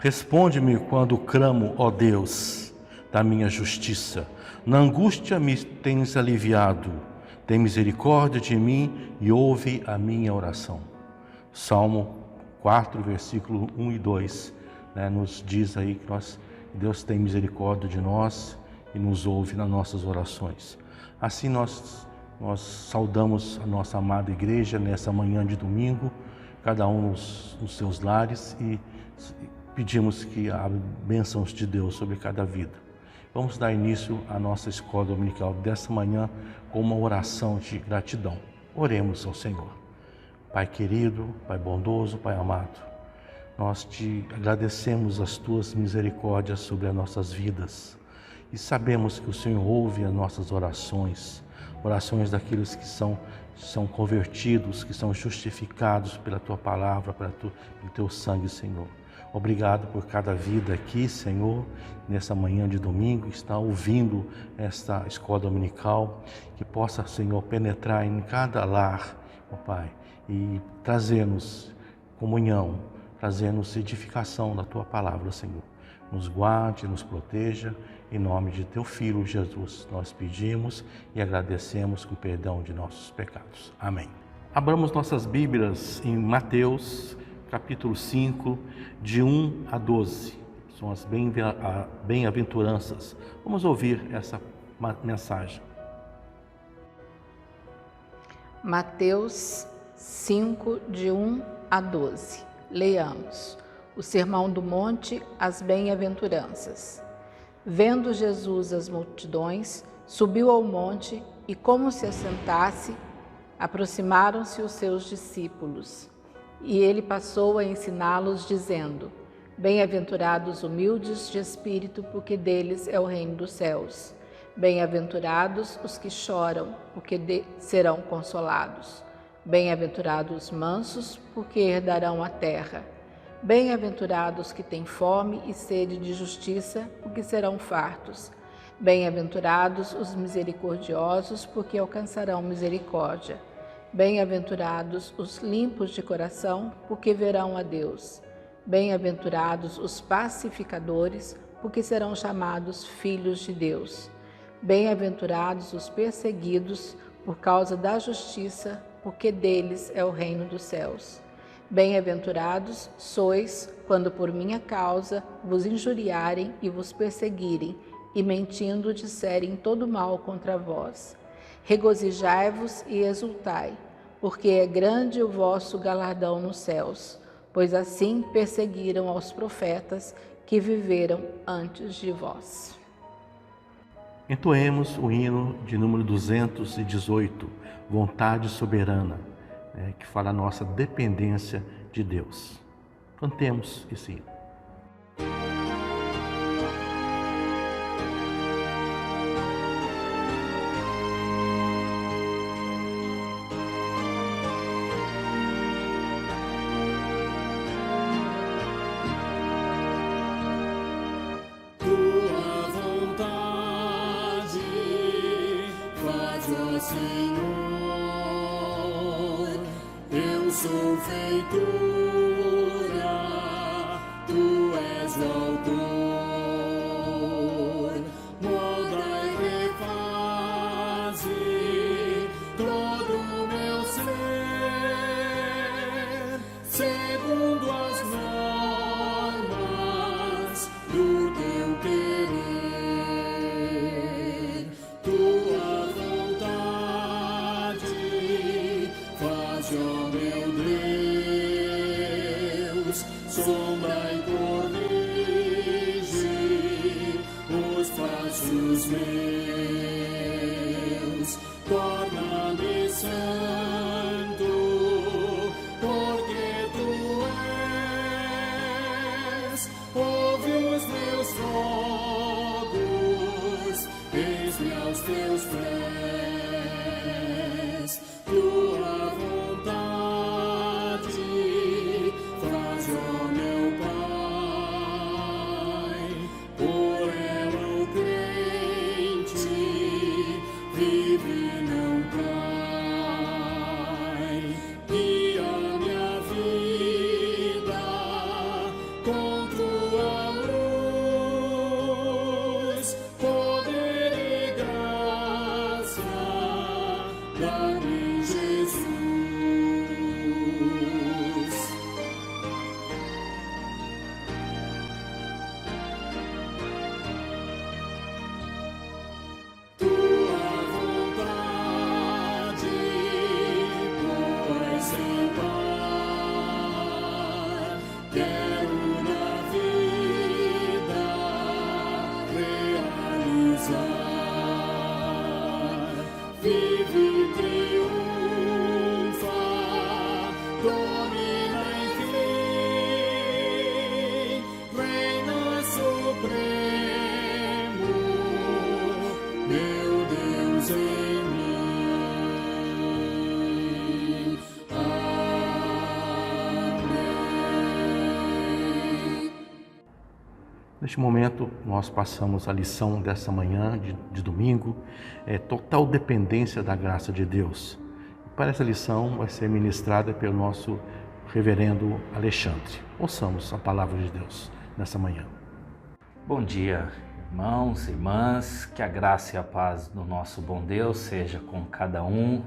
Responde-me quando clamo, ó Deus, da minha justiça. Na angústia me tens aliviado. Tem misericórdia de mim e ouve a minha oração. Salmo 4, versículo 1 e 2, nos diz aí que Deus tem misericórdia de nós e nos ouve nas nossas orações. Assim nós saudamos a nossa amada igreja nessa manhã de domingo, cada um nos seus lares, e pedimos que a bênção de Deus sobre cada vida. Vamos dar início à nossa escola dominical dessa manhã com uma oração de gratidão. Oremos ao Senhor. Pai querido, Pai bondoso, Pai amado, nós te agradecemos as tuas misericórdias sobre as nossas vidas e sabemos que o Senhor ouve as nossas orações daqueles que são convertidos, que são justificados pela tua palavra, pelo teu sangue, Senhor. Obrigado por cada vida aqui, Senhor, nessa manhã de domingo, que está ouvindo esta escola dominical, que possa, Senhor, penetrar em cada lar, ó Pai, e trazer-nos comunhão, trazer-nos edificação da tua palavra, Senhor. Nos guarde, nos proteja, em nome de teu Filho Jesus, nós pedimos e agradecemos com perdão de nossos pecados. Amém. Abramos nossas Bíblias em Mateus, capítulo 5, de 1 a 12. São as bem-aventuranças. Vamos ouvir essa mensagem. Mateus 5, de 1 a 12. Leiamos. O Sermão do Monte, as bem-aventuranças. Vendo Jesus as multidões, subiu ao monte e, como se assentasse, aproximaram-se os seus discípulos. E ele passou a ensiná-los, dizendo: Bem-aventurados humildes de espírito, porque deles é o reino dos céus. Bem-aventurados os que choram, porque serão consolados. Bem-aventurados os mansos, porque herdarão a terra. Bem-aventurados que têm fome e sede de justiça, porque serão fartos. Bem-aventurados os misericordiosos, porque alcançarão misericórdia. Bem-aventurados os limpos de coração, porque verão a Deus. Bem-aventurados os pacificadores, porque serão chamados filhos de Deus. Bem-aventurados os perseguidos por causa da justiça, porque deles é o reino dos céus. Bem-aventurados sois quando por minha causa vos injuriarem e vos perseguirem, e mentindo disserem todo mal contra vós. Regozijai-vos e exultai, porque é grande o vosso galardão nos céus, pois assim perseguiram aos profetas que viveram antes de vós. Entoemos o hino de número 218, Vontade Soberana, que fala a nossa dependência de Deus. Cantemos esse hino. Sou feitura, tu és o autor. Molda e refaze todo o meu ser, segundo as normas do teu querer. Tua vontade faz, ó meu Deus, sombra e corrige os passos meus. Torna-me santo, porque tu és. Ouve os meus rogos, eis-me aos teus pés. Tua vontade faz, ó meu Pai, por ela o crente vive e não cai. Guia minha vida com tua Supremo, meu Deus em mim. Amém. Neste momento, nós passamos a lição dessa manhã de domingo, total dependência da graça de Deus. Para essa lição vai ser ministrada pelo nosso reverendo Alexandre. Ouçamos a palavra de Deus nessa manhã. Bom dia, irmãos, irmãs, que a graça e a paz do nosso bom Deus seja com cada um.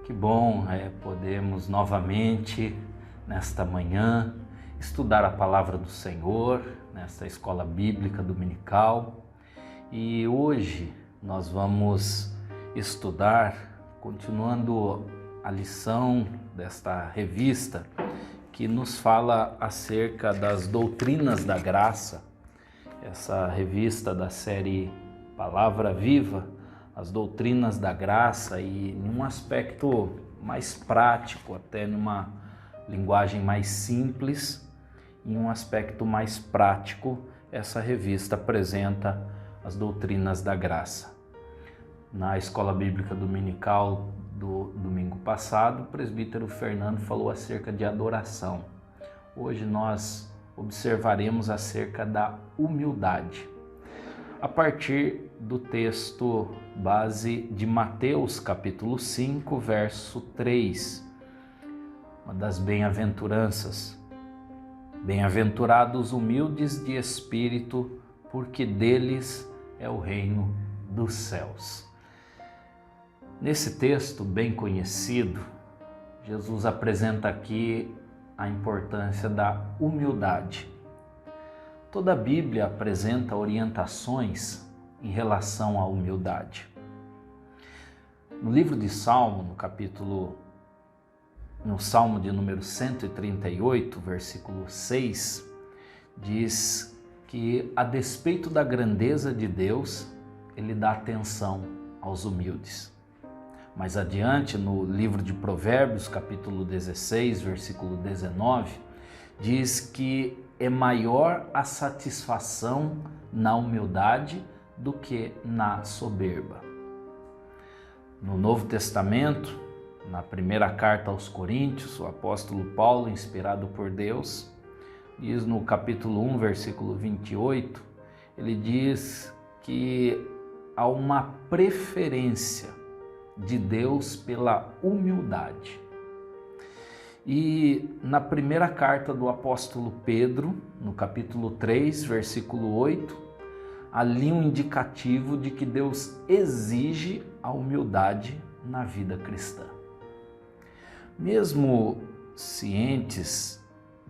Que bom podermos novamente, nesta manhã, estudar a palavra do Senhor, nesta escola bíblica dominical. E hoje nós vamos estudar, continuando a lição desta revista, que nos fala acerca das doutrinas da graça. Essa revista da série Palavra Viva, as doutrinas da graça, e num aspecto mais prático, até numa linguagem mais simples, em um aspecto mais prático, essa revista apresenta as doutrinas da graça. Na escola bíblica dominical do domingo passado, o presbítero Fernando falou acerca de adoração. Hoje nós observaremos acerca da humildade, a partir do texto base de Mateus, capítulo 5, verso 3, uma das bem-aventuranças. Bem-aventurados humildes de espírito, porque deles é o reino dos céus. Nesse texto bem conhecido, Jesus apresenta aqui a importância da humildade. Toda a Bíblia apresenta orientações em relação à humildade. No livro de Salmo, no Salmo de número 138, versículo 6, diz que, a despeito da grandeza de Deus, Ele dá atenção aos humildes. Mais adiante, no livro de Provérbios, capítulo 16, versículo 19, diz que é maior a satisfação na humildade do que na soberba. No Novo Testamento, na primeira carta aos Coríntios, o apóstolo Paulo, inspirado por Deus, diz no capítulo 1, versículo 28, ele diz que há uma preferência de Deus pela humildade. E na primeira carta do apóstolo Pedro, no capítulo 3, versículo 8, ali um indicativo de que Deus exige a humildade na vida cristã. Mesmo cientes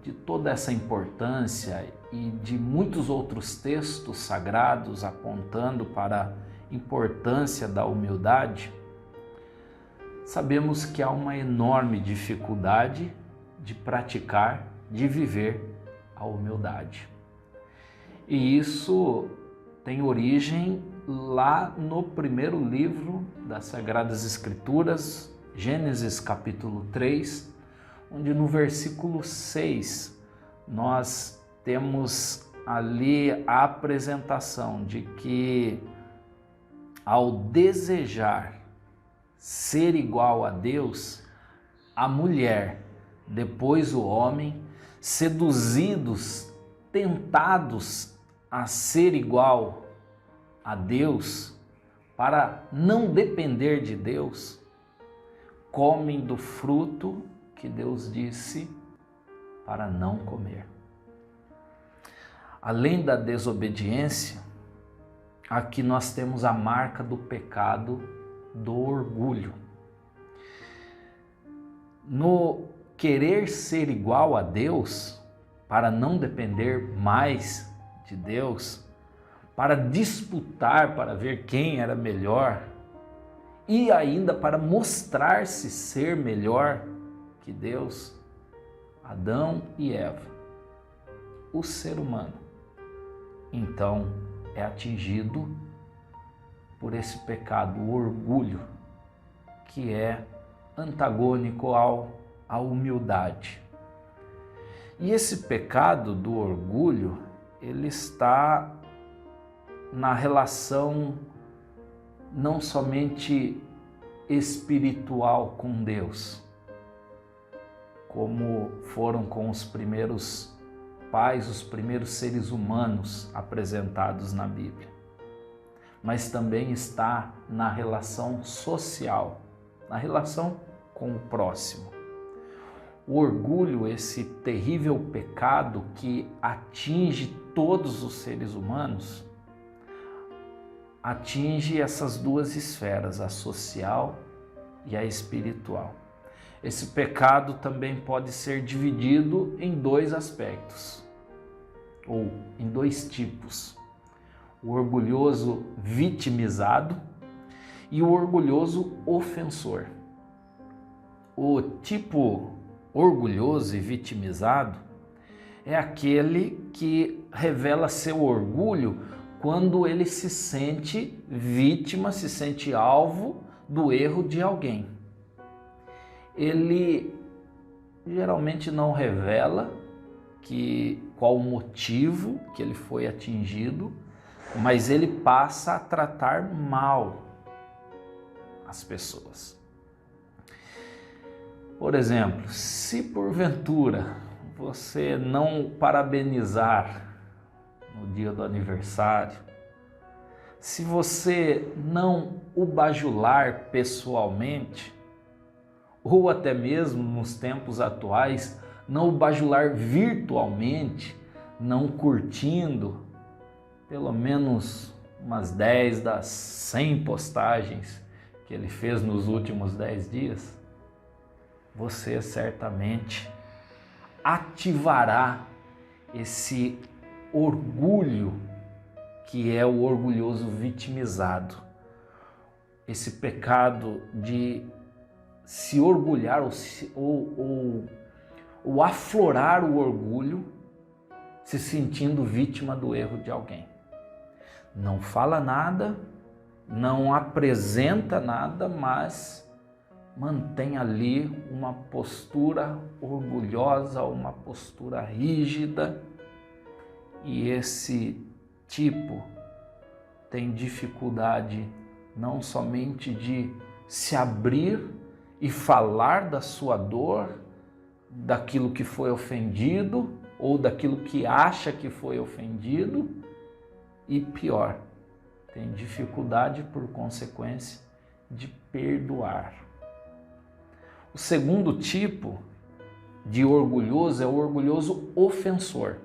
de toda essa importância e de muitos outros textos sagrados apontando para a importância da humildade, sabemos que há uma enorme dificuldade de praticar, de viver a humildade. E isso tem origem lá no primeiro livro das Sagradas Escrituras, Gênesis capítulo 3, onde no versículo 6 nós temos ali a apresentação de que, ao desejar ser igual a Deus, a mulher, depois o homem, seduzidos, tentados a ser igual a Deus, para não depender de Deus, comem do fruto que Deus disse para não comer. Além da desobediência, aqui nós temos a marca do pecado do orgulho. No querer ser igual a Deus, para não depender mais de Deus, para disputar, para ver quem era melhor, e ainda para mostrar-se ser melhor que Deus, Adão e Eva, o ser humano, então é atingido por esse pecado, o orgulho, que é antagônico à humildade. E esse pecado do orgulho, ele está na relação não somente espiritual com Deus, como foram com os primeiros pais, os primeiros seres humanos apresentados na Bíblia, mas também está na relação social, na relação com o próximo. O orgulho, esse terrível pecado que atinge todos os seres humanos, atinge essas duas esferas, a social e a espiritual. Esse pecado também pode ser dividido em dois aspectos, ou em dois tipos: o orgulhoso vitimizado e o orgulhoso ofensor. O tipo orgulhoso e vitimizado é aquele que revela seu orgulho quando ele se sente vítima, se sente alvo do erro de alguém. Ele geralmente não revela qual o motivo que ele foi atingido, mas ele passa a tratar mal as pessoas. Por exemplo, se porventura você não parabenizar no dia do aniversário, se você não o bajular pessoalmente, ou até mesmo nos tempos atuais, não o bajular virtualmente, não curtindo pelo menos umas 10 das 100 postagens que ele fez nos últimos 10 dias, você certamente ativará esse orgulho que é o orgulhoso vitimizado. Esse pecado de se orgulhar ou aflorar o orgulho se sentindo vítima do erro de alguém. Não fala nada, não apresenta nada, mas mantém ali uma postura orgulhosa, uma postura rígida, e esse tipo tem dificuldade não somente de se abrir e falar da sua dor, daquilo que foi ofendido ou daquilo que acha que foi ofendido, e pior, tem dificuldade por consequência de perdoar. O segundo tipo de orgulhoso é o orgulhoso ofensor.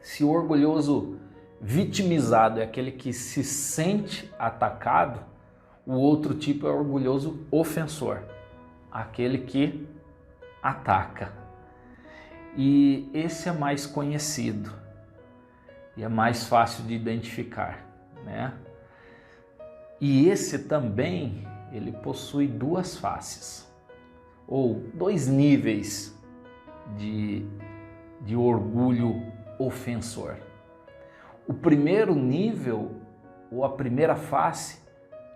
Se o orgulhoso vitimizado é aquele que se sente atacado, o outro tipo é o orgulhoso ofensor, aquele que ataca. E esse é mais conhecido e é mais fácil de identificar, né? E esse também, ele possui duas faces, ou dois níveis de orgulho ofensor. O primeiro nível, ou a primeira face,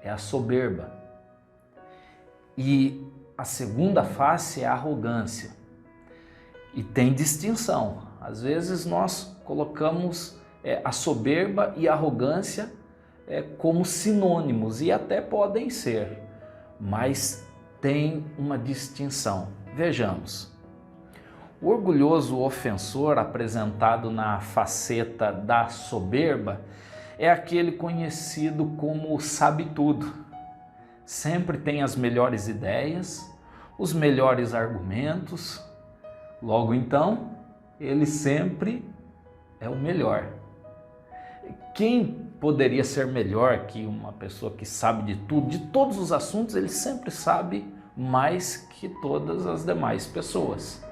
é a soberba. E a segunda face é a arrogância. E tem distinção. Às vezes nós colocamos a soberba e a arrogância como sinônimos, e até podem ser, mas tem uma distinção. Vejamos. O orgulhoso ofensor, apresentado na faceta da soberba, é aquele conhecido como sabe-tudo. Sempre tem as melhores ideias, os melhores argumentos. Logo então, ele sempre é o melhor. Quem poderia ser melhor que uma pessoa que sabe de tudo, de todos os assuntos? Ele sempre sabe mais que todas as demais pessoas.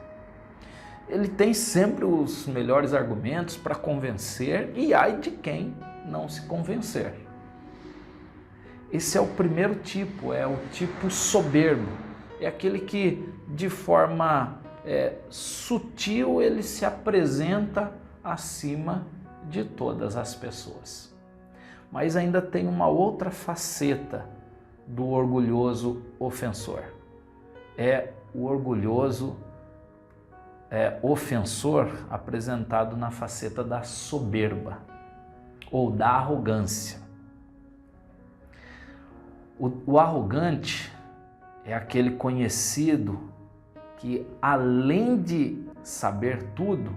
Ele tem sempre os melhores argumentos para convencer, e ai de quem não se convencer. Esse é o primeiro tipo, é o tipo soberbo. É aquele que de forma sutil ele se apresenta acima de todas as pessoas. Mas ainda tem uma outra faceta do orgulhoso ofensor. É o orgulhoso ofensor apresentado na faceta da soberba. ou da arrogância. O arrogante é aquele conhecido que, além de saber tudo,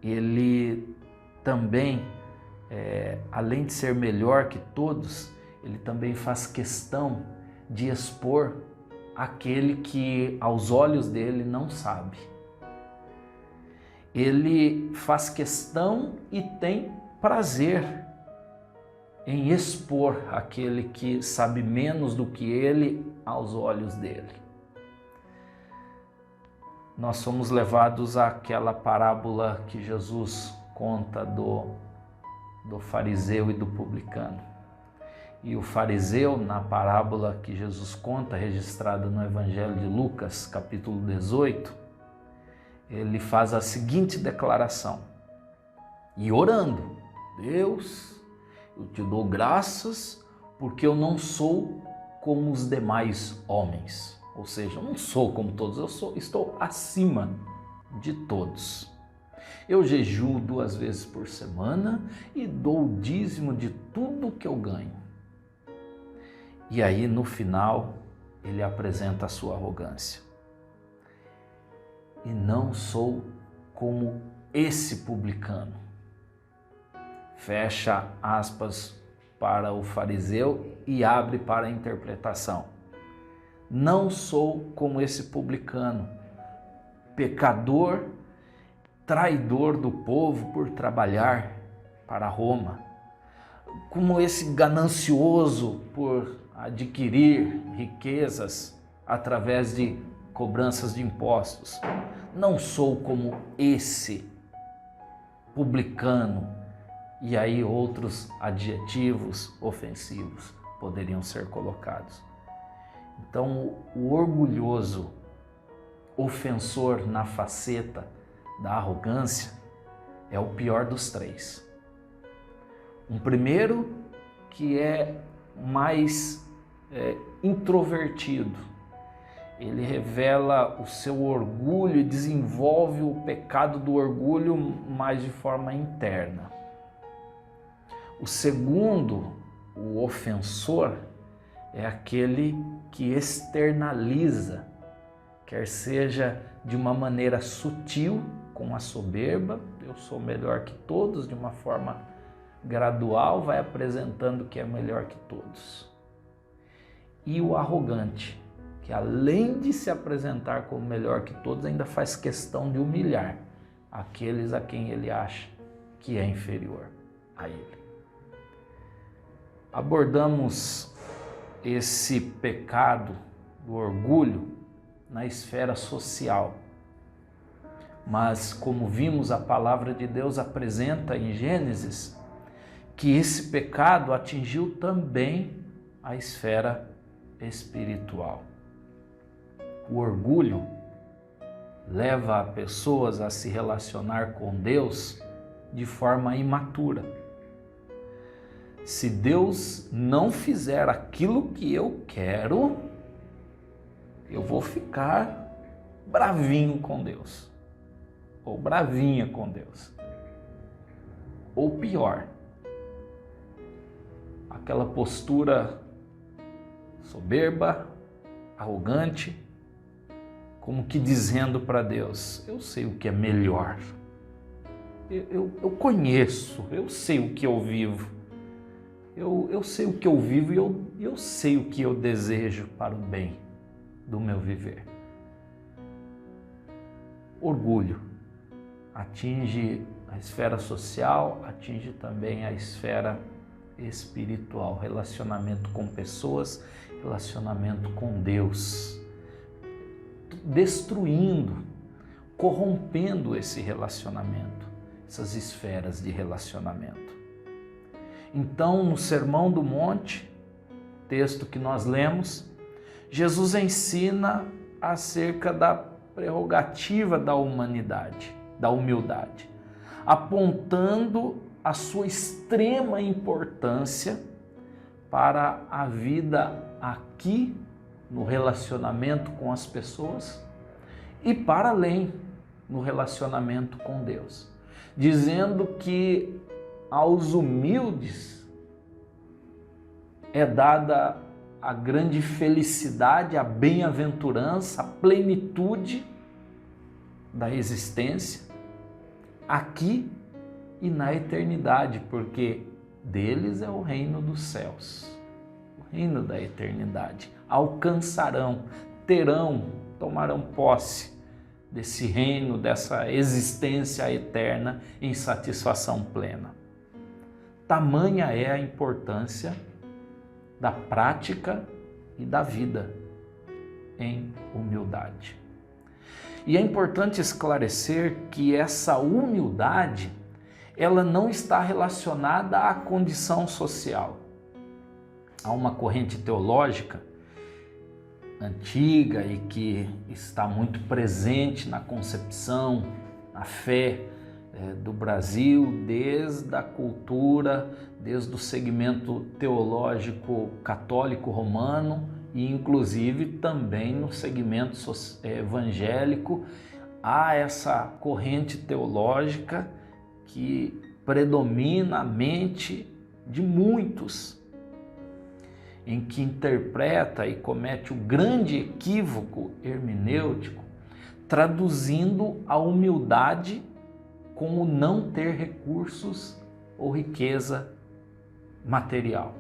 ele também, além de ser melhor que todos, ele também faz questão de expor aquele que aos olhos dele não sabe. Ele faz questão e tem prazer em expor aquele que sabe menos do que ele aos olhos dele. Nós somos levados àquela parábola que Jesus conta do fariseu e do publicano. E o fariseu, na parábola que Jesus conta, registrada no Evangelho de Lucas, capítulo 18, ele faz a seguinte declaração, e orando: Deus, eu te dou graças porque eu não sou como os demais homens. Ou seja, eu não sou como todos, estou acima de todos. Eu jejuo 2 vezes por semana e dou o dízimo de tudo que eu ganho. E aí, no final, ele apresenta a sua arrogância. E não sou como esse publicano. Fecha aspas para o fariseu e abre para a interpretação. Não sou como esse publicano, pecador, traidor do povo por trabalhar para Roma, como esse ganancioso por adquirir riquezas através de cobranças de impostos. Não sou como esse publicano, e aí outros adjetivos ofensivos poderiam ser colocados. Então, o orgulhoso, ofensor na faceta da arrogância, é o pior dos 3. Um primeiro que é mais introvertido. Ele revela o seu orgulho e desenvolve o pecado do orgulho mais de forma interna. O segundo, o ofensor, é aquele que externaliza, quer seja de uma maneira sutil, com a soberba, eu sou melhor que todos, de uma forma gradual, vai apresentando que é melhor que todos. E o arrogante, que além de se apresentar como melhor que todos, ainda faz questão de humilhar aqueles a quem ele acha que é inferior a ele. Abordamos esse pecado do orgulho na esfera social. Mas, como vimos, a palavra de Deus apresenta em Gênesis que esse pecado atingiu também a esfera espiritual. O orgulho leva pessoas a se relacionar com Deus de forma imatura. Se Deus não fizer aquilo que eu quero, eu vou ficar bravinho com Deus, ou bravinha com Deus. Ou pior, aquela postura soberba, arrogante, como que dizendo para Deus: eu sei o que é melhor, eu conheço, eu sei o que eu vivo, eu sei o que eu vivo e eu sei o que eu desejo para o bem do meu viver. Orgulho atinge a esfera social, atinge também a esfera espiritual, relacionamento com pessoas, relacionamento com Deus, destruindo, corrompendo esse relacionamento, essas esferas de relacionamento. Então, no Sermão do Monte, texto que nós lemos, Jesus ensina acerca da prerrogativa da humanidade, da humildade, apontando a sua extrema importância para a vida aqui, no relacionamento com as pessoas, e para além, no relacionamento com Deus, dizendo que aos humildes é dada a grande felicidade, a bem-aventurança, a plenitude da existência, aqui e na eternidade, porque deles é o reino dos céus, o reino da eternidade. Alcançarão, terão, tomarão posse desse reino, dessa existência eterna em satisfação plena. Tamanha é a importância da prática e da vida em humildade. E é importante esclarecer que essa humildade, ela não está relacionada à condição social. Há uma corrente teológica antiga e que está muito presente na concepção, na fé do Brasil, desde a cultura, desde o segmento teológico católico romano e inclusive também no segmento evangélico. Há essa corrente teológica que predomina a mente de muitos, em que interpreta e comete o grande equívoco hermenêutico, traduzindo a humildade como não ter recursos ou riqueza material.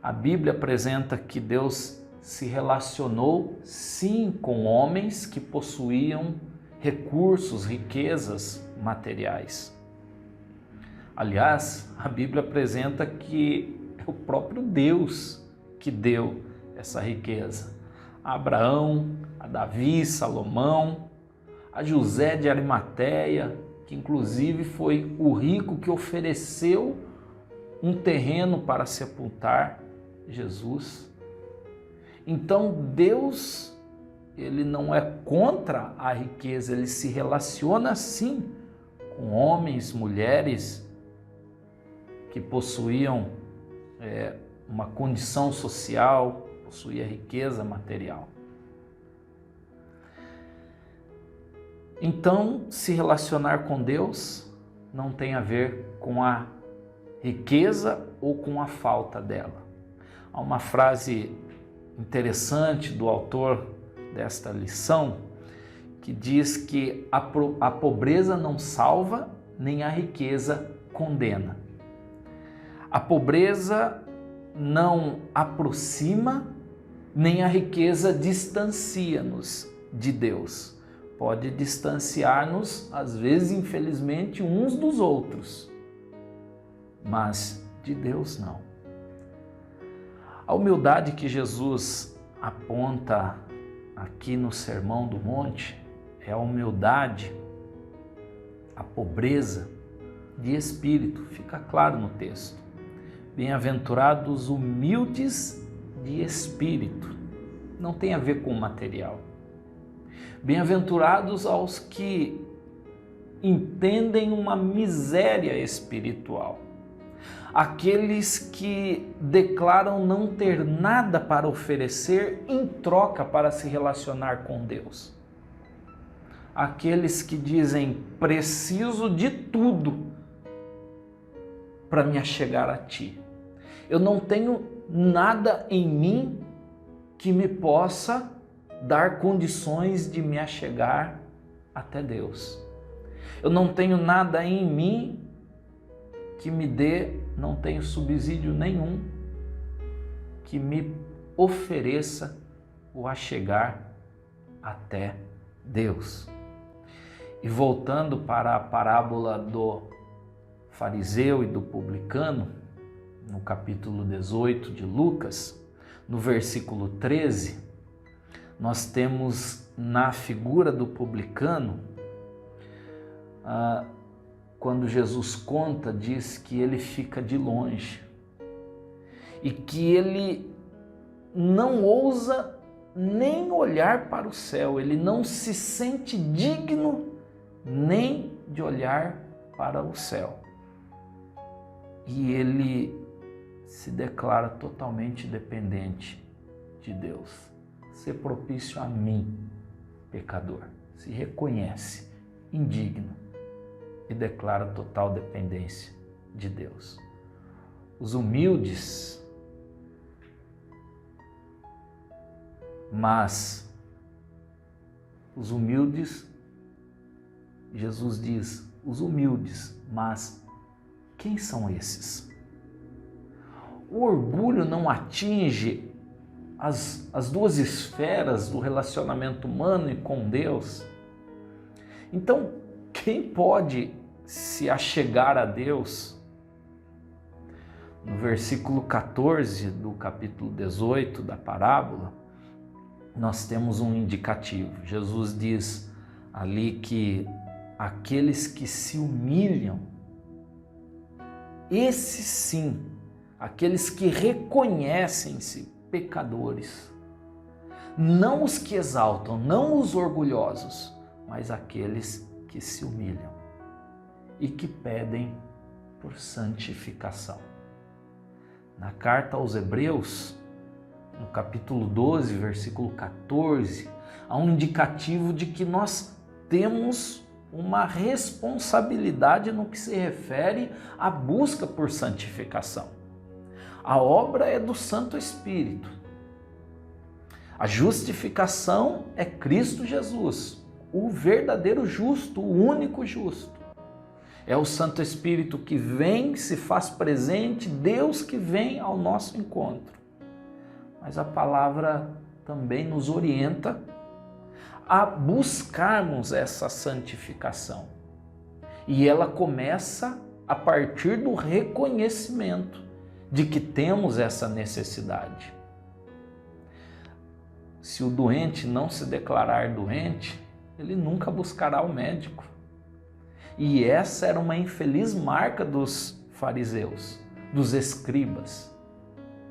A Bíblia apresenta que Deus se relacionou sim com homens que possuíam recursos, riquezas materiais. Aliás, a Bíblia apresenta que é o próprio Deus que deu essa riqueza. A Abraão, a Davi, Salomão, a José de Arimateia, que inclusive foi o rico que ofereceu um terreno para sepultar Jesus. Então Deus, ele não é contra a riqueza, ele se relaciona sim com homens, mulheres que possuíam uma condição social, possuía riqueza material. Então, se relacionar com Deus não tem a ver com a riqueza ou com a falta dela. Há uma frase interessante do autor desta lição que diz que a pobreza não salva, nem a riqueza condena. A pobreza não aproxima, nem a riqueza distancia-nos de Deus. Pode distanciar-nos, às vezes, infelizmente, uns dos outros, mas de Deus não. A humildade que Jesus aponta aqui no Sermão do Monte é a humildade, a pobreza de espírito, fica claro no texto. Bem-aventurados humildes de espírito, não tem a ver com o material. Bem-aventurados aos que entendem uma miséria espiritual, aqueles que declaram não ter nada para oferecer em troca para se relacionar com Deus, aqueles que dizem: preciso de tudo para me achegar a Ti. Eu não tenho nada em mim que me possa dar condições de me achegar até Deus. Eu não tenho nada em mim que me dê, não tenho subsídio nenhum que me ofereça o achegar até Deus. E voltando para a parábola do fariseu e do publicano, no capítulo 18 de Lucas, no versículo 13, nós temos na figura do publicano, quando Jesus conta, diz que ele fica de longe e que ele não ousa nem olhar para o céu, ele não se sente digno nem de olhar para o céu. E ele se declara totalmente dependente de Deus. Ser propício a mim, pecador. Se reconhece indigno e declara total dependência de Deus. Os humildes, Jesus diz, os humildes, mas quem são esses? O orgulho não atinge as duas esferas do relacionamento humano e com Deus. Então, quem pode se achegar a Deus? No versículo 14 do capítulo 18 da parábola, nós temos um indicativo. Jesus diz ali que aqueles que se humilham, esses sim, aqueles que reconhecem-se pecadores, não os que exaltam, não os orgulhosos, mas aqueles que se humilham e que pedem por santificação. Na carta aos Hebreus, no capítulo 12, versículo 14, há um indicativo de que nós temos uma responsabilidade no que se refere à busca por santificação. A obra é do Santo Espírito. A justificação é Cristo Jesus, o verdadeiro justo, o único justo. É o Santo Espírito que vem, se faz presente, Deus que vem ao nosso encontro. Mas a palavra também nos orienta a buscarmos essa santificação. E ela começa a partir do reconhecimento de que temos essa necessidade. Se o doente não se declarar doente, ele nunca buscará o médico. E essa era uma infeliz marca dos fariseus, dos escribas,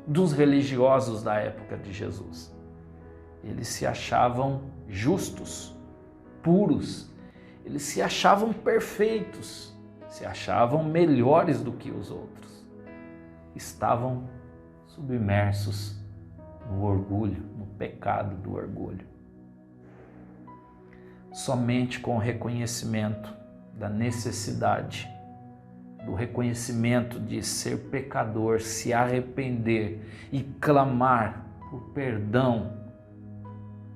dos religiosos da época de Jesus. Eles se achavam justos, puros, eles se achavam perfeitos, se achavam melhores do que os outros. Estavam submersos no orgulho, no pecado do orgulho. Somente com o reconhecimento da necessidade, do reconhecimento de ser pecador, se arrepender e clamar por perdão,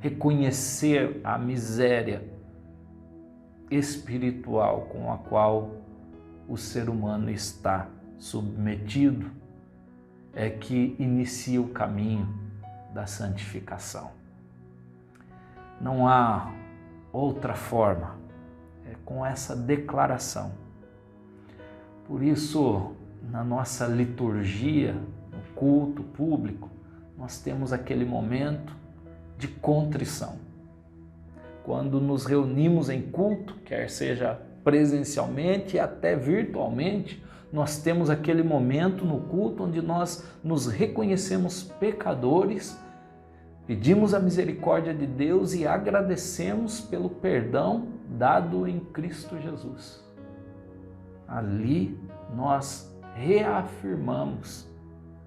reconhecer a miséria espiritual com a qual o ser humano está submetido, é que inicia o caminho da santificação. Não há outra forma, é com essa declaração. Por isso, na nossa liturgia, no culto público, nós temos aquele momento de contrição. Quando nos reunimos em culto, quer seja presencialmente e até virtualmente, nós temos aquele momento no culto onde nós nos reconhecemos pecadores, pedimos a misericórdia de Deus e agradecemos pelo perdão dado em Cristo Jesus. Ali nós reafirmamos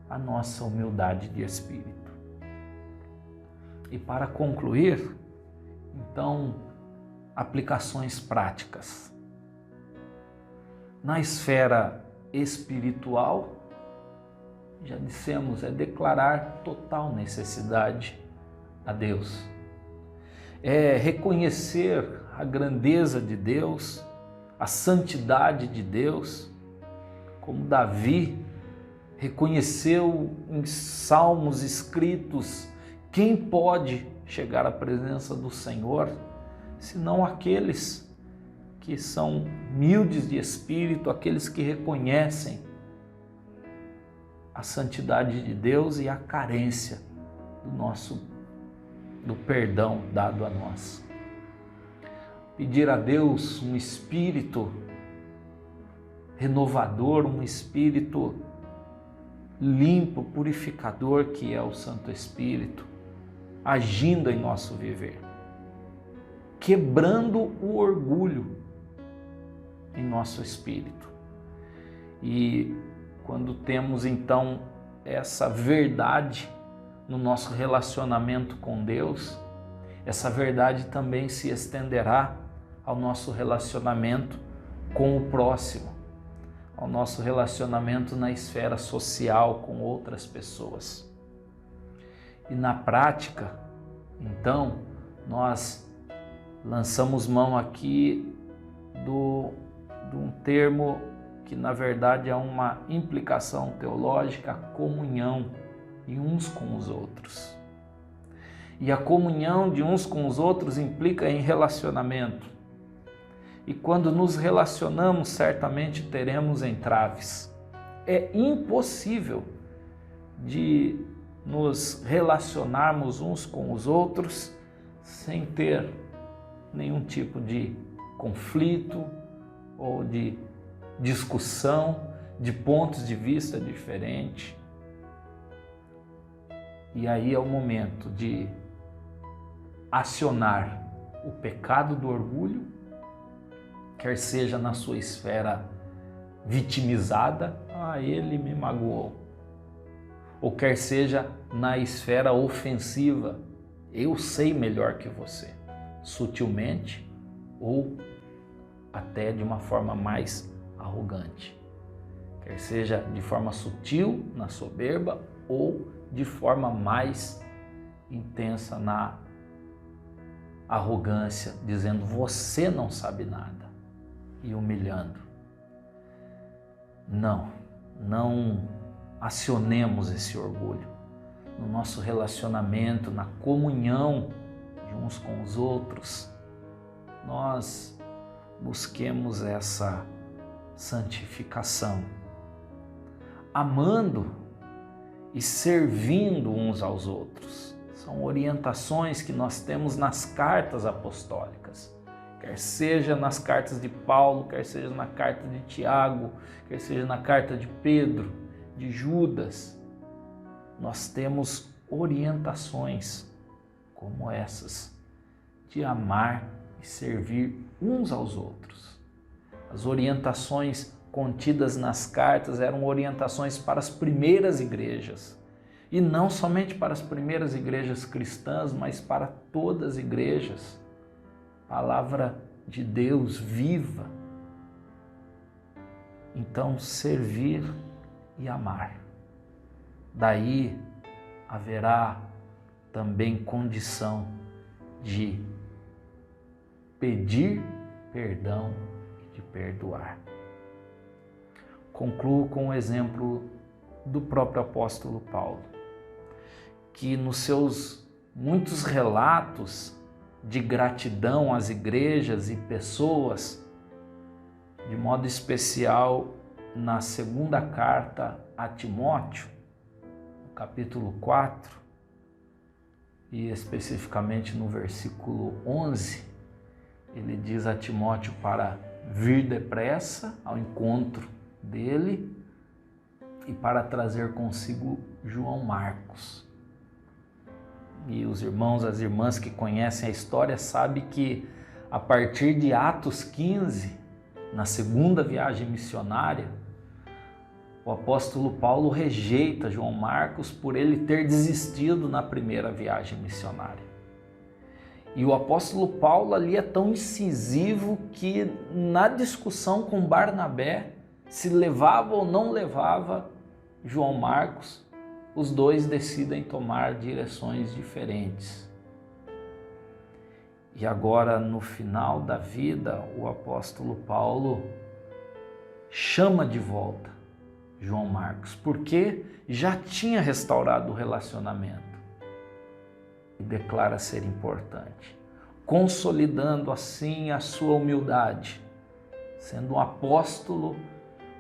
a nossa humildade de espírito. E para concluir, então, aplicações práticas. Na esfera espiritual, já dissemos, é declarar total necessidade a Deus. É reconhecer a grandeza de Deus, a santidade de Deus, como Davi reconheceu em salmos escritos: quem pode chegar à presença do Senhor, senão aqueles que são humildes de espírito, aqueles que reconhecem a santidade de Deus e a carência do perdão dado a nós. Pedir a Deus um espírito renovador, um espírito limpo, purificador, que é o Santo Espírito, agindo em nosso viver, quebrando o orgulho em nosso espírito. E quando temos então essa verdade no nosso relacionamento com Deus, essa verdade também se estenderá ao nosso relacionamento com o próximo, ao nosso relacionamento na esfera social com outras pessoas. E na prática, então, nós lançamos mão aqui de um termo que na verdade é uma implicação teológica, a comunhão de uns com os outros. E a comunhão de uns com os outros implica em relacionamento. E quando nos relacionamos, certamente teremos entraves. É impossível de nos relacionarmos uns com os outros sem ter nenhum tipo de conflito ou de discussão, de pontos de vista diferentes. E aí é o momento de acionar o pecado do orgulho, quer seja na sua esfera vitimizada, ele me magoou, ou quer seja na esfera ofensiva, eu sei melhor que você, sutilmente ou até de uma forma mais arrogante, quer seja de forma sutil na soberba ou de forma mais intensa na arrogância, dizendo você não sabe nada e humilhando. Não acionemos esse orgulho no nosso relacionamento, na comunhão de uns com os outros. Nós busquemos essa santificação, amando e servindo uns aos outros. São orientações que nós temos nas cartas apostólicas, quer seja nas cartas de Paulo, quer seja na carta de Tiago, quer seja na carta de Pedro, de Judas. Nós temos orientações como essas, de amar e servir uns aos outros. As orientações contidas nas cartas eram orientações para as primeiras igrejas. E não somente para as primeiras igrejas cristãs, mas para todas as igrejas. Palavra de Deus viva. Então, servir e amar. Daí haverá também condição de pedir perdão e de perdoar. Concluo com o exemplo do próprio apóstolo Paulo, que nos seus muitos relatos de gratidão às igrejas e pessoas, de modo especial na segunda carta a Timóteo, no capítulo 4, e especificamente no versículo 11, ele diz a Timóteo para vir depressa ao encontro dele e para trazer consigo João Marcos. E os irmãos, as irmãs que conhecem a história sabem que a partir de Atos 15, na segunda viagem missionária, o apóstolo Paulo rejeita João Marcos por ele ter desistido na primeira viagem missionária. E o apóstolo Paulo ali é tão incisivo que na discussão com Barnabé, se levava ou não levava João Marcos, os dois decidem tomar direções diferentes. E agora, no final da vida, o apóstolo Paulo chama de volta João Marcos, porque já tinha restaurado o relacionamento e declara ser importante, consolidando assim a sua humildade, sendo um apóstolo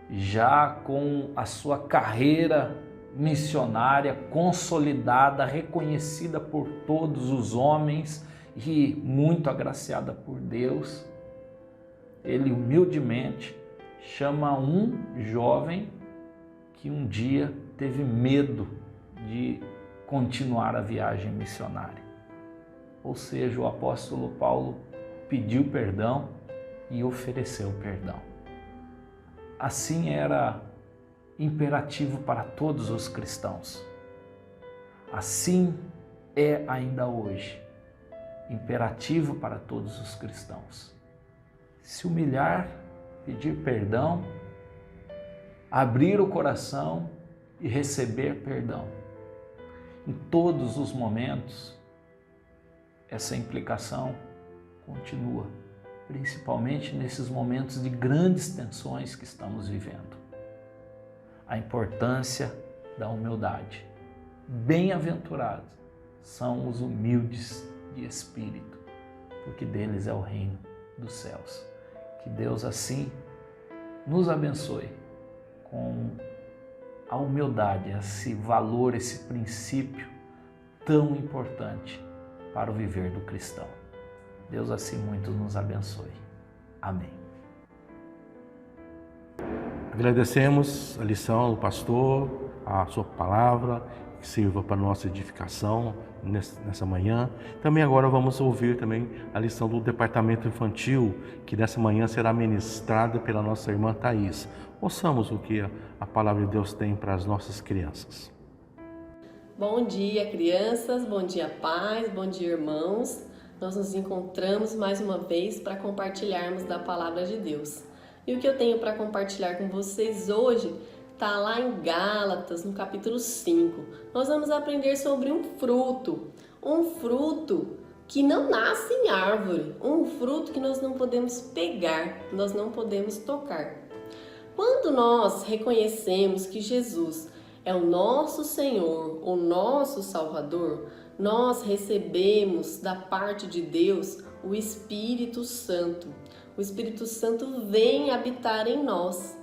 já com a sua carreira missionária consolidada, reconhecida por todos os homens e muito agraciada por Deus. Ele humildemente chama um jovem que um dia teve medo de continuar a viagem missionária. Ou seja, o apóstolo Paulo pediu perdão e ofereceu perdão. Assim era imperativo para todos os cristãos. Assim é ainda hoje imperativo para todos os cristãos. Se humilhar pedir perdão, abrir o coração e receber perdão. Em todos os momentos, essa implicação continua, principalmente nesses momentos de grandes tensões que estamos vivendo. A importância da humildade. Bem-aventurados são os humildes de espírito, porque deles é o reino dos céus. Que Deus assim nos abençoe com a humildade, esse valor, esse princípio tão importante para o viver do cristão. Deus assim muito nos abençoe. Amém. Agradecemos a lição do pastor, a sua palavra, que sirva para nossa edificação nessa manhã. Também agora vamos ouvir também a lição do departamento infantil, que nessa manhã será ministrada pela nossa irmã Thaís. Ouçamos o que a palavra de Deus tem para as nossas crianças. Bom dia, crianças, bom dia, pais, bom dia, irmãos. Nós nos encontramos mais uma vez para compartilharmos da palavra de Deus. E o que eu tenho para compartilhar com vocês hoje está lá em Gálatas, no capítulo 5. Nós vamos aprender sobre um fruto que não nasce em árvore, um fruto que nós não podemos pegar, nós não podemos tocar. Quando nós reconhecemos que Jesus é o nosso Senhor, o nosso Salvador, nós recebemos da parte de Deus o Espírito Santo. O Espírito Santo vem habitar em nós.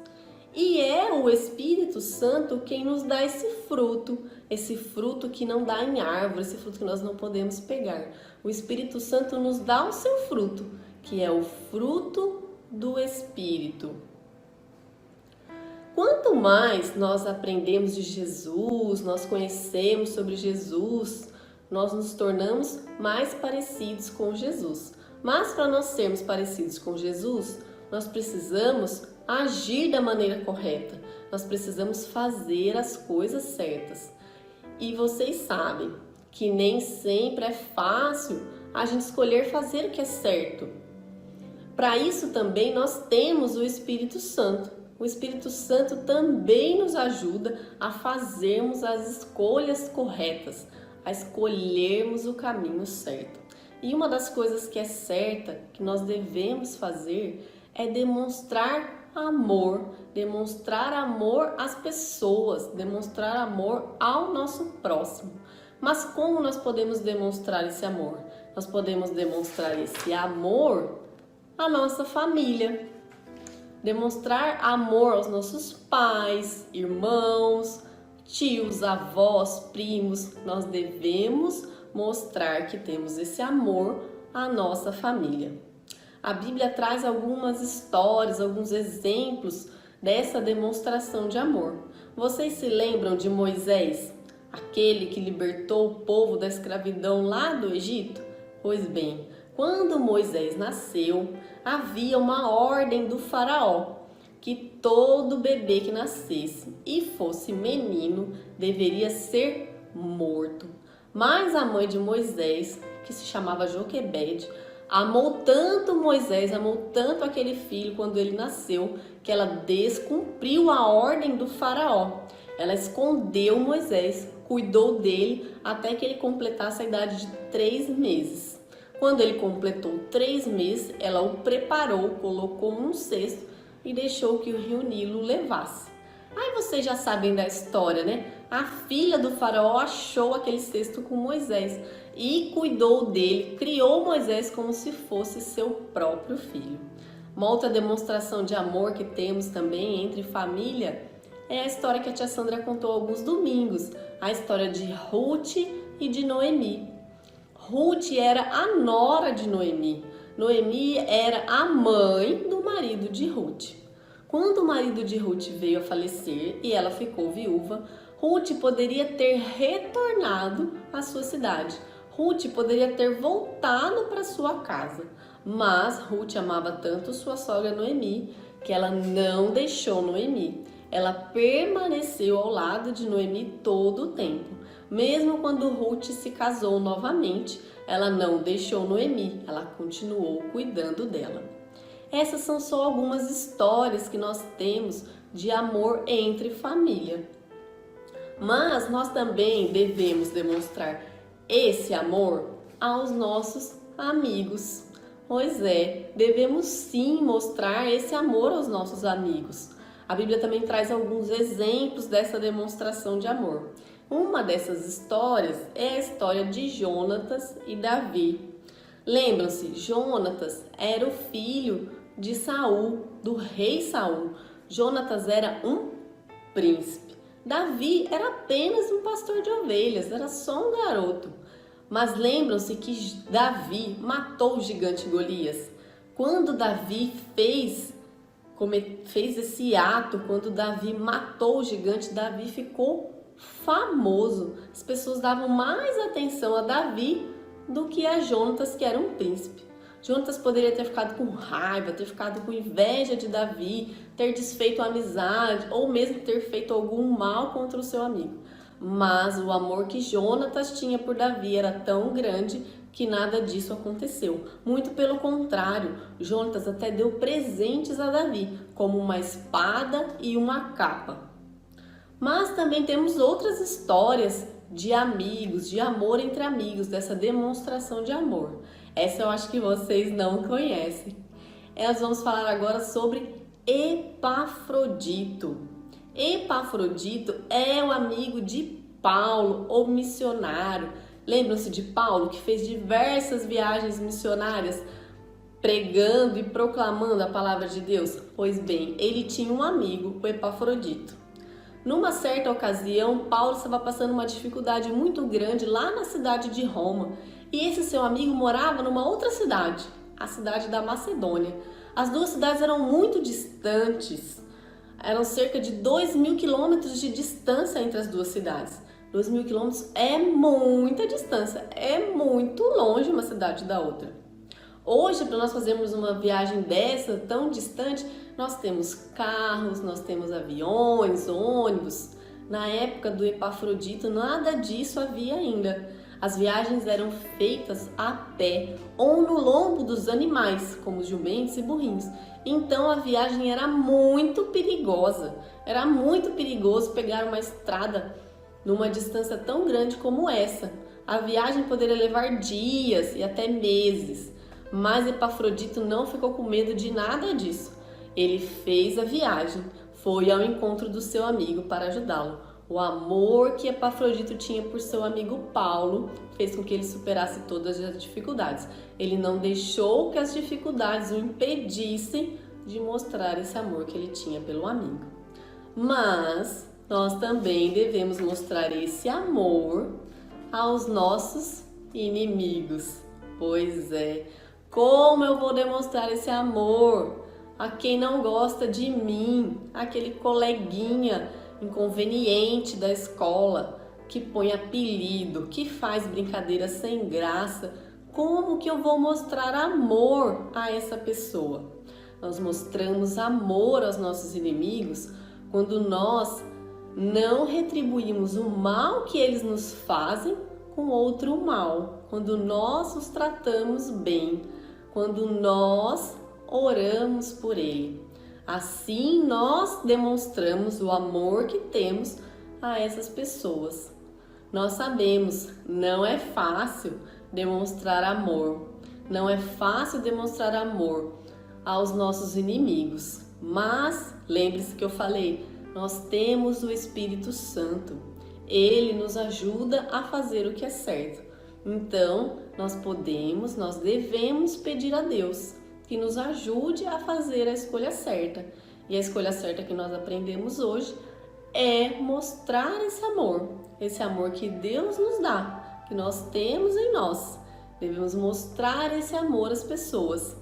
E é o Espírito Santo quem nos dá esse fruto que não dá em árvore, esse fruto que nós não podemos pegar. O Espírito Santo nos dá o seu fruto, que é o fruto do Espírito. Quanto mais nós aprendemos de Jesus, nós conhecemos sobre Jesus, nós nos tornamos mais parecidos com Jesus. Mas para nós sermos parecidos com Jesus, nós precisamos agir da maneira correta. Nós precisamos fazer as coisas certas. E vocês sabem que nem sempre é fácil a gente escolher fazer o que é certo. Para isso também nós temos o Espírito Santo. O Espírito Santo também nos ajuda a fazermos as escolhas corretas, a escolhermos o caminho certo. E uma das coisas que é certa, que nós devemos fazer, é demonstrar amor às pessoas, demonstrar amor ao nosso próximo. Mas como nós podemos demonstrar esse amor? Nós podemos demonstrar esse amor à nossa família, demonstrar amor aos nossos pais, irmãos, tios, avós, primos. Nós devemos mostrar que temos esse amor à nossa família. A Bíblia traz algumas histórias, alguns exemplos dessa demonstração de amor. Vocês se lembram de Moisés, aquele que libertou o povo da escravidão lá do Egito? Pois bem, quando Moisés nasceu, havia uma ordem do faraó que todo bebê que nascesse e fosse menino deveria ser morto. Mas a mãe de Moisés, que se chamava Joquebede, amou tanto Moisés, amou tanto aquele filho quando ele nasceu, que ela descumpriu a ordem do faraó. Ela escondeu Moisés, cuidou dele até que ele completasse a idade de 3 meses. Quando ele completou 3 meses, ela o preparou, colocou num cesto e deixou que o rio Nilo levasse. Aí vocês já sabem da história, né? A filha do faraó achou aquele cesto com Moisés e cuidou dele, criou Moisés como se fosse seu próprio filho. Uma outra demonstração de amor que temos também entre família é a história que a tia Sandra contou alguns domingos, a história de Ruth e de Noemi. Ruth era a nora de Noemi. Noemi era a mãe do marido de Ruth. Quando o marido de Ruth veio a falecer e ela ficou viúva, Ruth poderia ter retornado à sua cidade. Ruth poderia ter voltado para sua casa. Mas Ruth amava tanto sua sogra Noemi que ela não deixou Noemi. Ela permaneceu ao lado de Noemi todo o tempo. Mesmo quando Ruth se casou novamente, ela não deixou Noemi, ela continuou cuidando dela. Essas são só algumas histórias que nós temos de amor entre família. Mas nós também devemos demonstrar esse amor aos nossos amigos. Pois é, devemos sim mostrar esse amor aos nossos amigos. A Bíblia também traz alguns exemplos dessa demonstração de amor. Uma dessas histórias é a história de Jonatas e Davi. Lembram-se, Jonatas era o filho de Saul, do rei Saul. Jonatas era um príncipe. Davi era apenas um pastor de ovelhas, era só um garoto. Mas lembram-se que Davi matou o gigante Golias. Quando Davi fez esse ato, quando Davi matou o gigante, Davi ficou famoso. As pessoas davam mais atenção a Davi do que a Jonatas, que era um príncipe. Jonatas poderia ter ficado com raiva, ter ficado com inveja de Davi, ter desfeito a amizade ou mesmo ter feito algum mal contra o seu amigo. Mas o amor que Jonatas tinha por Davi era tão grande que nada disso aconteceu. Muito pelo contrário, Jonatas até deu presentes a Davi, como uma espada e uma capa. Mas também temos outras histórias de amigos, de amor entre amigos, dessa demonstração de amor. Essa eu acho que vocês não conhecem. Nós vamos falar agora sobre Epafrodito. Epafrodito é o amigo de Paulo, ou missionário. Lembram-se de Paulo, que fez diversas viagens missionárias pregando e proclamando a palavra de Deus? Pois bem, ele tinha um amigo, o Epafrodito. Numa certa ocasião, Paulo estava passando uma dificuldade muito grande lá na cidade de Roma. E esse seu amigo morava numa outra cidade, a cidade da Macedônia. As duas cidades eram muito distantes. Eram cerca de 2.000 quilômetros de distância entre as duas cidades. 2.000 quilômetros é muita distância, é muito longe uma cidade da outra. Hoje, para nós fazermos uma viagem dessa, tão distante, nós temos carros, nós temos aviões, ônibus. Na época do Epafrodito, nada disso havia ainda. As viagens eram feitas a pé ou no lombo dos animais, como os jumentos e burrinhos. Então a viagem era muito perigosa. Era muito perigoso pegar uma estrada numa distância tão grande como essa. A viagem poderia levar dias e até meses. Mas Epafrodito não ficou com medo de nada disso. Ele fez a viagem, foi ao encontro do seu amigo para ajudá-lo. O amor que Epafrodito tinha por seu amigo Paulo fez com que ele superasse todas as dificuldades. Ele não deixou que as dificuldades o impedissem de mostrar esse amor que ele tinha pelo amigo. Mas nós também devemos mostrar esse amor aos nossos inimigos. Pois é, como eu vou demonstrar esse amor a quem não gosta de mim, aquele coleguinha inconveniente da escola, que põe apelido, que faz brincadeira sem graça? Como que eu vou mostrar amor a essa pessoa? Nós mostramos amor aos nossos inimigos quando nós não retribuímos o mal que eles nos fazem com outro mal, quando nós os tratamos bem, quando nós oramos por ele. Assim nós demonstramos o amor que temos a essas pessoas. Nós sabemos, não é fácil demonstrar amor. Não é fácil demonstrar amor aos nossos inimigos. Mas lembre-se que eu falei, nós temos o Espírito Santo. Ele nos ajuda a fazer o que é certo. Então, nós devemos pedir a Deus que nos ajude a fazer a escolha certa. E a escolha certa que nós aprendemos hoje é mostrar esse amor que Deus nos dá, que nós temos em nós. Devemos mostrar esse amor às pessoas.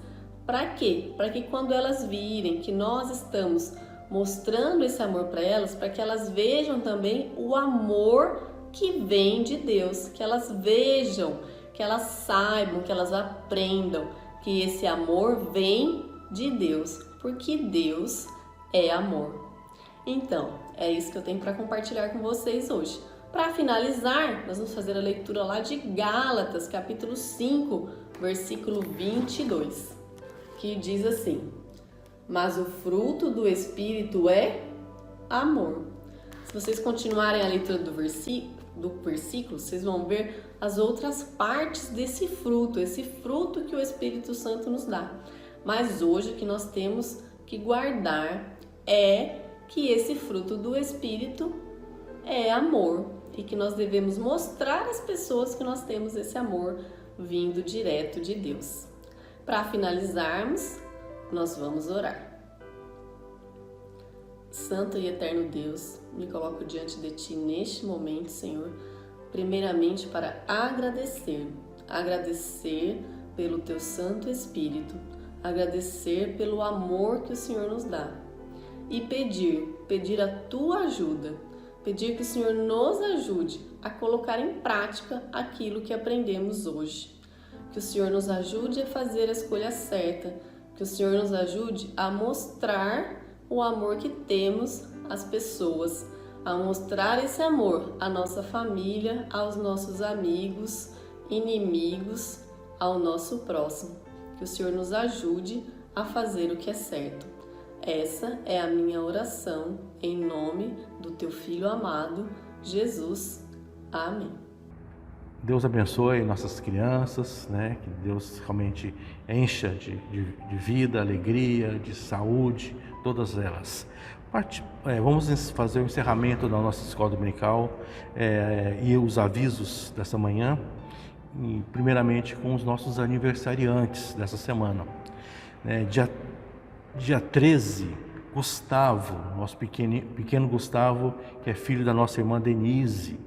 Para quê? Para que quando elas virem que nós estamos mostrando esse amor para elas, para que elas vejam também o amor que vem de Deus, que elas vejam, que elas saibam, que elas aprendam que esse amor vem de Deus, porque Deus é amor. Então, é isso que eu tenho para compartilhar com vocês hoje. Para finalizar, nós vamos fazer a leitura lá de Gálatas, capítulo 5, versículo 22. que diz assim: mas o fruto do Espírito é amor. Se vocês continuarem a leitura do versículo, vocês vão ver as outras partes desse fruto, esse fruto que o Espírito Santo nos dá. Mas hoje o que nós temos que guardar é que esse fruto do Espírito é amor e que nós devemos mostrar às pessoas que nós temos esse amor vindo direto de Deus. Para finalizarmos, nós vamos orar. Santo e eterno Deus, me coloco diante de Ti neste momento, Senhor, primeiramente para agradecer pelo Teu Santo Espírito, agradecer pelo amor que o Senhor nos dá e pedir a Tua ajuda, pedir que o Senhor nos ajude a colocar em prática aquilo que aprendemos hoje, que o Senhor nos ajude a fazer a escolha certa, que o Senhor nos ajude a mostrar o amor que temos às pessoas, a mostrar esse amor à nossa família, aos nossos amigos, inimigos, ao nosso próximo. Que o Senhor nos ajude a fazer o que é certo. Essa é a minha oração, em nome do Teu Filho amado, Jesus. Amém. Deus abençoe nossas crianças, né? Que Deus realmente encha de vida, alegria, de saúde, todas elas. Vamos fazer o encerramento da nossa escola dominical e os avisos dessa manhã, e primeiramente com os nossos aniversariantes dessa semana. Dia 13, Gustavo, nosso pequeno Gustavo, que é filho da nossa irmã Denise.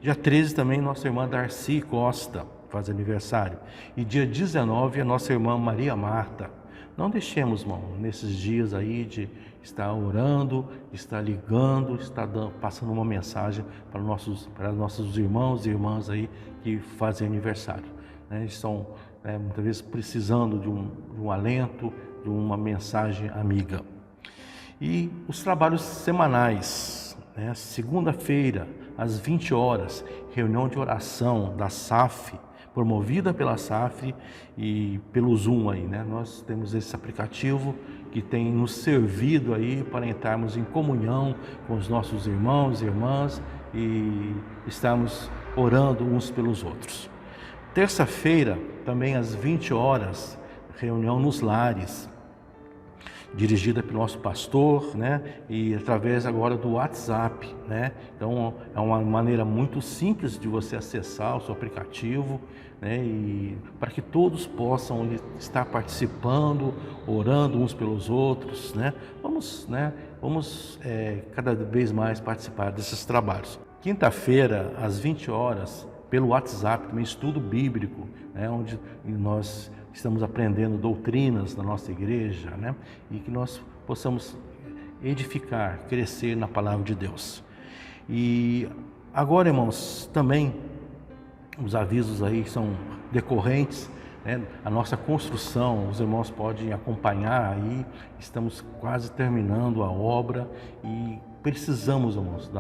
Dia 13 também nossa irmã Darcy Costa faz aniversário. E dia 19 a nossa irmã Maria Marta. Não deixemos, irmão, nesses dias aí de estar orando, estar ligando, estar passando uma mensagem para nossos irmãos e irmãs aí que fazem aniversário. Eles estão muitas vezes precisando de um alento, de uma mensagem amiga. E os trabalhos semanais, segunda-feira, às 20 horas, reunião de oração da SAF, promovida pela SAF e pelo Zoom aí, Nós temos esse aplicativo que tem nos servido aí para entrarmos em comunhão com os nossos irmãos e irmãs e estarmos orando uns pelos outros. Terça-feira, também às 20 horas, reunião nos lares, dirigida pelo nosso pastor, e através agora do WhatsApp, Então é uma maneira muito simples de você acessar o seu aplicativo, e para que todos possam estar participando, orando uns pelos outros, Vamos cada vez mais participar desses trabalhos. Quinta-feira, às 20 horas, pelo WhatsApp, também estudo bíblico, onde nós estamos aprendendo doutrinas da nossa igreja, E que nós possamos edificar, crescer na palavra de Deus. E agora, irmãos, também os avisos aí são decorrentes, a nossa construção, os irmãos podem acompanhar aí, estamos quase terminando a obra e precisamos, irmãos,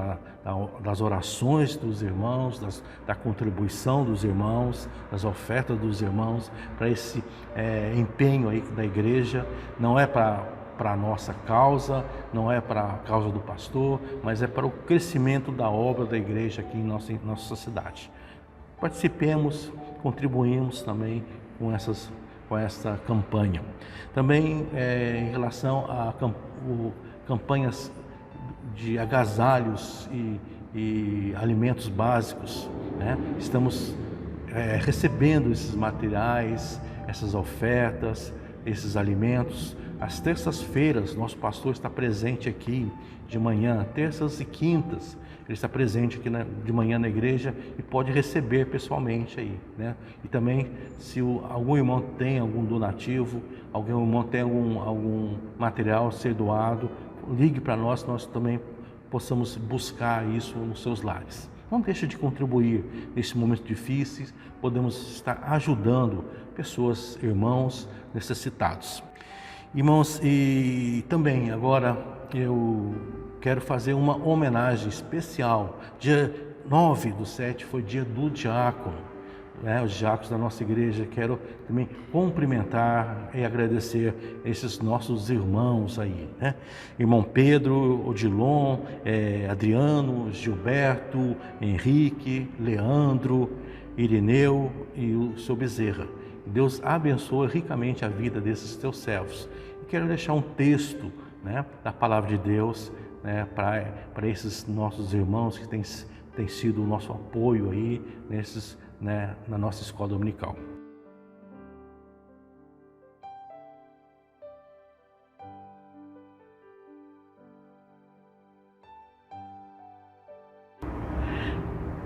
das orações dos irmãos, da contribuição dos irmãos, das ofertas dos irmãos, para esse empenho aí da igreja. Não é para a nossa causa, não é para a causa do pastor, mas é para o crescimento da obra da igreja aqui em nossa cidade. Participemos, contribuímos também com essa campanha. Também em relação a campanhas de agasalhos e alimentos básicos, Estamos recebendo esses materiais, essas ofertas, esses alimentos. Às terças-feiras, nosso pastor está presente aqui de manhã, terças e quintas. Ele está presente aqui de manhã na igreja e pode receber pessoalmente aí, E também, se algum irmão tem algum donativo, algum irmão tem algum material a ser doado, ligue para nós também possamos buscar isso nos seus lares. Não deixe de contribuir nesses momentos difíceis, podemos estar ajudando pessoas, irmãos necessitados. Irmãos, e também agora eu quero fazer uma homenagem especial. Dia 9/7 foi dia do diácono. os diáconos da nossa igreja. Quero também cumprimentar e agradecer esses nossos irmãos aí, né? Irmão Pedro, Odilon, Adriano, Gilberto, Henrique, Leandro, Irineu e o seu Bezerra. Deus abençoe ricamente a vida desses teus servos. E quero deixar um texto, né, da palavra de Deus, né, para esses nossos irmãos que têm sido o nosso apoio aí na nossa escola dominical.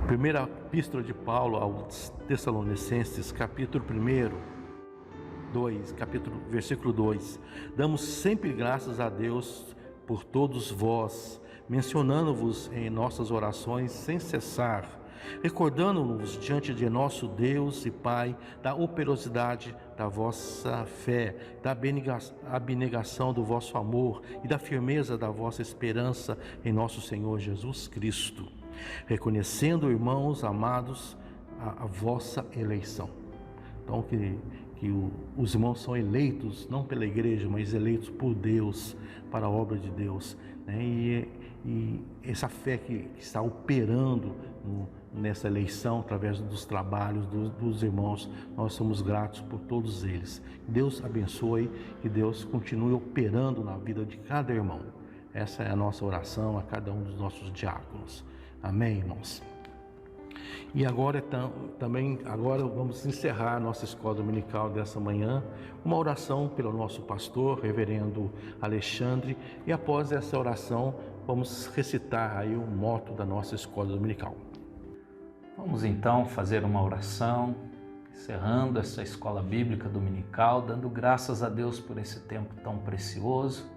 Primeira epístola de Paulo aos Tessalonicenses, capítulo 1, versículo 2. Damos sempre graças a Deus por todos vós, mencionando-vos em nossas orações sem cessar, recordando-nos diante de nosso Deus e Pai da operosidade da vossa fé, da abnegação do vosso amor e da firmeza da vossa esperança em nosso Senhor Jesus Cristo, reconhecendo, irmãos amados, a vossa eleição. Então, que os irmãos são eleitos, não pela igreja, mas eleitos por Deus, para a obra de Deus, né? E essa fé que está operando nessa eleição, através dos trabalhos dos irmãos, nós somos gratos por todos eles. Deus abençoe e Deus continue operando na vida de cada irmão. Essa é a nossa oração a cada um dos nossos diáconos. Amém, irmãos? E agora vamos encerrar a nossa escola dominical dessa manhã, uma oração pelo nosso pastor, reverendo Alexandre, e após essa oração vamos recitar aí o motto da nossa escola dominical. Vamos então fazer uma oração, encerrando essa escola bíblica dominical, dando graças a Deus por esse tempo tão precioso,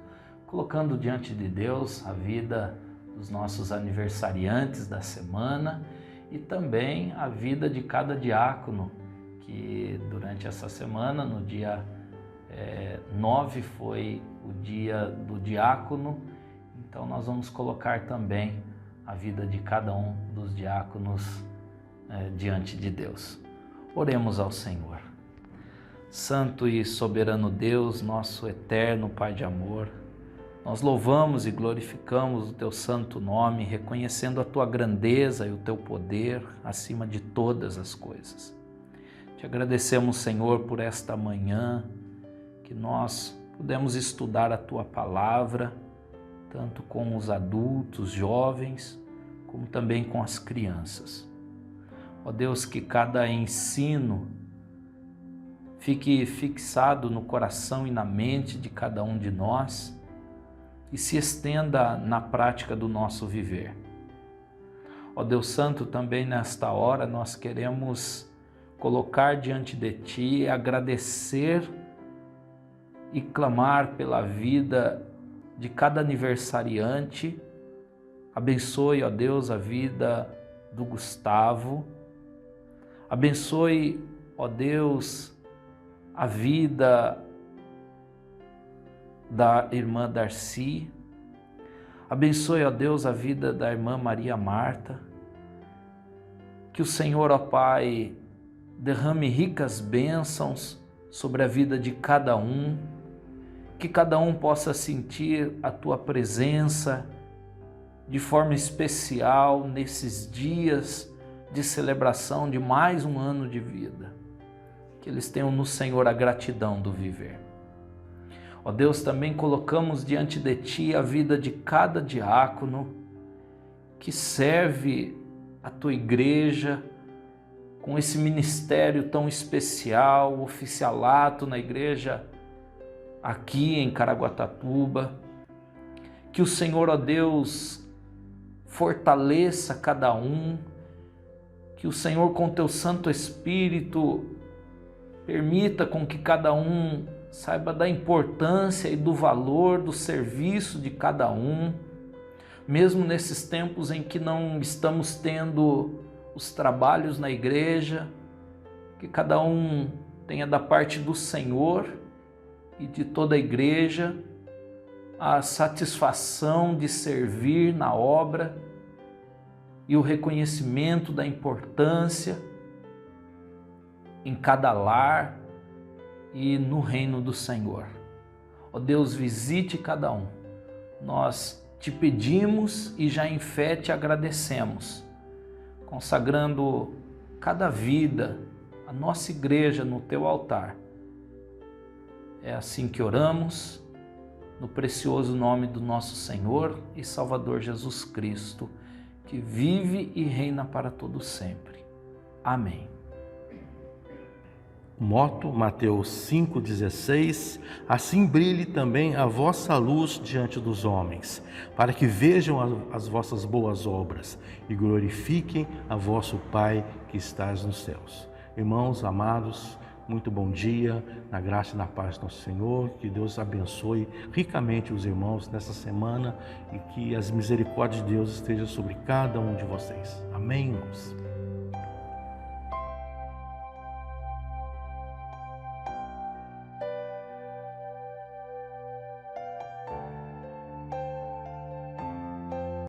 colocando diante de Deus a vida dos nossos aniversariantes da semana e também a vida de cada diácono, que durante essa semana, no dia 9 foi o dia do diácono, então nós vamos colocar também a vida de cada um dos diáconos diante de Deus. Oremos ao Senhor. Santo e soberano Deus, nosso eterno Pai de amor, nós louvamos e glorificamos o Teu santo nome, reconhecendo a Tua grandeza e o Teu poder acima de todas as coisas. Te agradecemos, Senhor, por esta manhã, que nós pudemos estudar a Tua palavra, tanto com os adultos, jovens, como também com as crianças. Ó Deus, que cada ensino fique fixado no coração e na mente de cada um de nós, e se estenda na prática do nosso viver. Ó Deus Santo, também nesta hora nós queremos colocar diante de Ti, agradecer e clamar pela vida de cada aniversariante. Abençoe, ó Deus, a vida do Gustavo. Abençoe, ó Deus, a vida da irmã Darcy. Abençoe, ó Deus, a vida da irmã Maria Marta. Que o Senhor, ó Pai, derrame ricas bênçãos sobre a vida de cada um, que cada um possa sentir a Tua presença de forma especial nesses dias de celebração de mais um ano de vida. Que eles tenham no Senhor a gratidão do viver. Ó Deus, também colocamos diante de Ti a vida de cada diácono que serve a Tua igreja com esse ministério tão especial, oficialato na igreja aqui em Caraguatatuba. Que o Senhor, ó Deus, fortaleça cada um, que o Senhor com Teu Santo Espírito permita com que cada um saiba da importância e do valor do serviço de cada um, mesmo nesses tempos em que não estamos tendo os trabalhos na igreja, que cada um tenha da parte do Senhor e de toda a igreja a satisfação de servir na obra e o reconhecimento da importância em cada lar e no reino do Senhor. Ó Deus, visite cada um. Nós te pedimos e já em fé te agradecemos, consagrando cada vida, a nossa igreja no teu altar. É assim que oramos, no precioso nome do nosso Senhor e Salvador Jesus Cristo, que vive e reina para todo sempre. Amém. Moto, Mateus 5,16, assim brilhe também a vossa luz diante dos homens, para que vejam as vossas boas obras e glorifiquem a vosso Pai que estás nos céus. Irmãos amados, muito bom dia, na graça e na paz do nosso Senhor, que Deus abençoe ricamente os irmãos nessa semana e que as misericórdias de Deus estejam sobre cada um de vocês. Amém, irmãos?